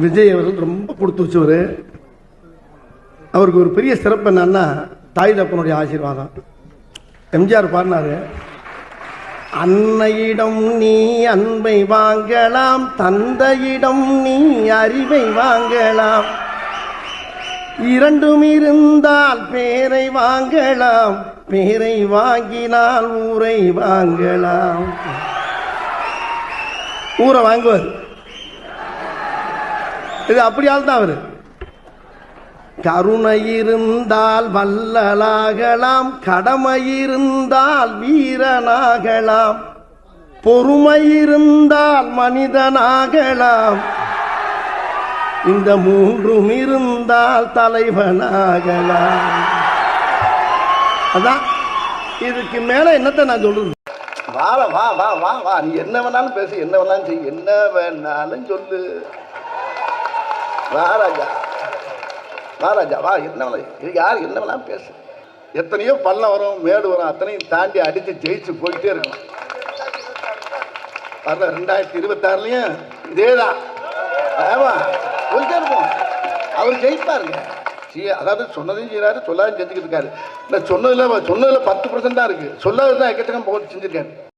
விஜய் அவர்கள் ரொம்ப கொடுத்து வச்சவர். அவருக்கு ஒரு பெரிய சிறப்பு என்னன்னா தாய் தப்பனுடைய ஆசீர்வாதம். எம்ஜிஆர் பாடினாரு, அன்னையிடம் நீ அன்பை வாங்கலாம், தந்தையிடம் நீ அறிவை வாங்கலாம், இரண்டும் இருந்தால் பேரை வாங்கலாம், பேரை வாங்கினால் ஊரை வாங்கலாம். ஊரை வாங்குவார். இது அப்படியால் தான் அவரு. கருணை இருந்தால் வல்லலாகலாம், கடமை இருந்தால் வீரனாகலாம், பொறுமை இருந்தால் மனிதனாகலாம், இந்த மூன்றும் இருந்தால் தலைவனாகலாம். அதான் இதுக்கு மேல என்னத்தை நான் சொல்றது? வா வா வா வா வா, நீ என்ன வேணாலும் பேசு, என்ன வேணாலும் செய், என்ன வேணாலும் சொல்லு. வா ராஜா, வா ராஜா, வா. என்ன வேணாலும் யார் என்ன வேணாலும் பேசு. எத்தனையோ பள்ளம் வரும், மேடு வரும், அத்தனையும் தாண்டி அடித்து ஜெயிச்சு போயிட்டே இருக்கணும். 2026 இதே தான். ஆமா, போயிட்டே இருப்போம். அவர் ஜெயிப்பாருங்க. அதாவது சொன்னதையும் செய்யறாரு, சொல்லாதையும் செஞ்சுக்கிட்டு இருக்காரு. இந்த சொன்னதுல 10% தான் இருக்கு, சொல்லாததான் எக்கச்சக்கம் போட்டு செஞ்சிருக்காரு.